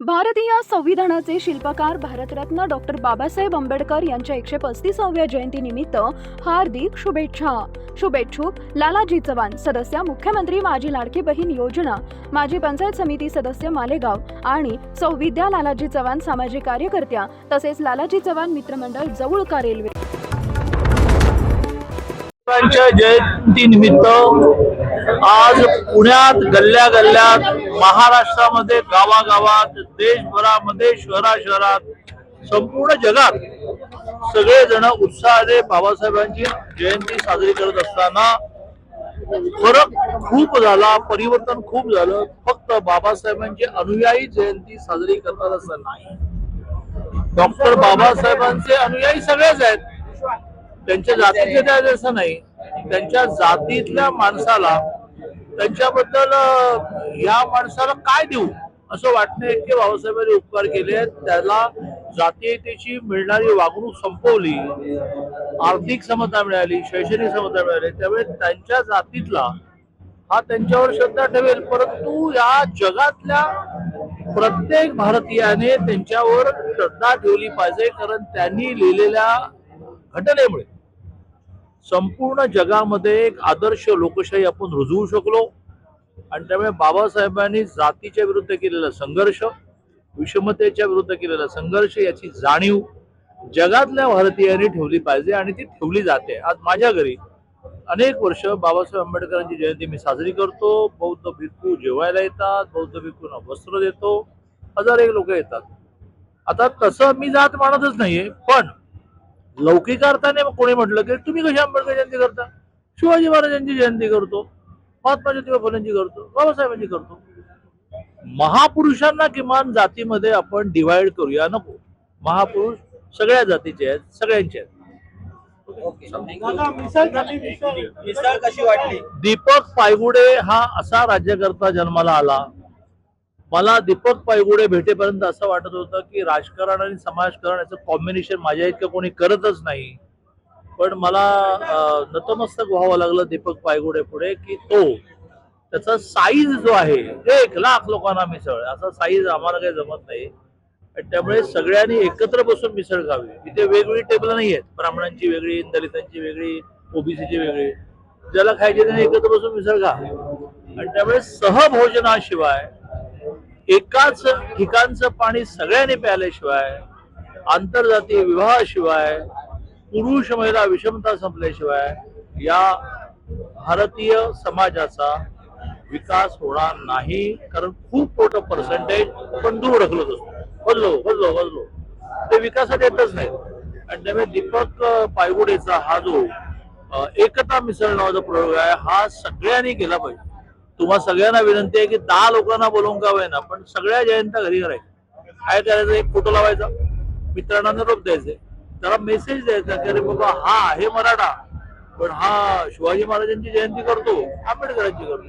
भारतीय संविधानाचे शिल्पकार भारतरत्न डॉक्टर बाबासाहेब आंबेडकर यांच्या 135व्या जयंतीनिमित्त हार्दिक शुभेच्छा. शुभेच्छुक लालाजी चव्हाण, सदस्य मुख्यमंत्री माजी लाडकी बहीण योजना, माजी पंचायत समिती सदस्य मालेगाव आणि सौ विद्या लालाजी चव्हाण सामाजिक कार्यकर्त्या तसेच लालाजी चव्हाण मित्रमंडळ जवळका रेल्वे. जयंतीनिमित्त आज पुण्यात गल्ल्या गल्ल्यात, महाराष्ट्रामध्ये गावागावात, देशभरामध्ये शहरात, संपूर्ण जगात सगळेजण उत्साहाने बाबासाहेबांची जयंती साजरी करत असताना फरक खूप झाला, परिवर्तन खूप झालं. फक्त बाबासाहेबांची अनुयायी जयंती साजरी करतात असं नाही. डॉक्टर बाबासाहेबांचे अनुयायी सगळेच आहेत. त्यांच्या जातीचे ते असं नाही. त्यांच्या जातीतल्या माणसाला, त्यांच्याबद्दल या माणसाला काय देऊ असं वाटणे इतके बाबासाहेबांनी उपकार केले. त्याला जातीयतेची मिळणारी वागणूक संपवली, आर्थिक समता मिळाली, शैक्षणिक समता मिळाली. त्यामुळे त्यांच्या जातीतला हा त्यांच्यावर श्रद्धा ठेवेल, परंतु या जगातल्या प्रत्येक भारतीयाने त्यांच्यावर श्रद्धा ठेवली पाहिजे. कारण त्यांनी लिहिलेल्या घटनेमुळे संपूर्ण जगामध्ये एक आदर्श लोकशाही आपण रुजवू शकलो. आणि त्यामुळे बाबासाहेबांनी जातीच्या विरुद्ध केलेला संघर्ष, विषमतेच्या विरुद्ध केलेला संघर्ष याची जाणीव जगातल्या भारतीयांनी ठेवली पाहिजे आणि ती ठेवली जाते. आज माझ्या घरी अनेक वर्ष बाबासाहेब आंबेडकरांची जयंती मी साजरी करतो. बौद्ध भिक्खू जेवायला येतात, बौद्ध भिक्खूंना वस्त्र देतो, हजार एक लोक येतात. आता तसं मी जात मानतच नाहीये, पण लौकिक अर्थाने कोणी म्हटलं की तुम्ही कशी आंबेडकर जयंती करता? शिवाजी महाराजांची जयंती करतो, महात्मा ज्योतिबा फुलेंची करतो, बाबासाहेबांची करतो. महापुरुषांना किमान जातीमध्ये आपण डिवाइड करूया नको. महापुरुष सगळ्या जातीचे आहेत, सगळ्यांचे आहेत. कशी वाटली? दीपक पायगुडे हा असा राज्यकर्ता जन्माला आला. मला दीपक पायगुडे भेटेपर्यंत असं वाटत होतं की राजकारण आणि समाजकारण याचं कॉम्बिनेशन माझ्या इतकं कोणी करतच नाही. पण मला नतमस्तक व्हावं लागलं दीपक पायगुडे पुढे की तो त्याचा साईज जो आहे 1,00,000 लोकांना मिसळ, असा साईज आम्हाला काही जमत नाही. त्यामुळे सगळ्यांनी एकत्र बसून मिसळ खावी. इथे वेगवेगळी टेबल नाही आहेत, ब्राह्मणांची वेगळी, दलितांची वेगळी, ओबीसीची वेगळी. ज्याला खायचे त्याने एकत्र बसून मिसळ खा. आणि त्यामुळे सहभोजनाशिवाय, एकाच ठिकाणचं पाणी सगळ्यांनी प्यायल्याशिवाय, आंतरजातीय विवाहाशिवाय, पुरुष महिला विषमता संपल्याशिवाय या भारतीय समाजाचा विकास होणार नाही. कारण खूप मोठं पर्सेंटेज आपण दूर ढकलत असतो. बदलो ते विकासात येतच नाही. आणि त्यामुळे दीपक पायगुडेचा हा जो एकता मिसळ नावाचा प्रयोग आहे हा सगळ्यांनी केला पाहिजे. तुम्हा सगळ्यांना विनंती आहे की 10 लोकांना बोलवून का होईना, पण सगळ्या जयंत्या घरी करायच्या. काय करायचं? एक फोटो लावायचा, मित्रांना निरोप द्यायचे, त्याला मेसेज द्यायचा की अरे बाबा हा आहे मराठा, पण हा शिवाजी महाराजांची जयंती करतो, आंबेडकरांची करतो.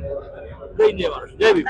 जय महाराष्ट्र, जय भीम.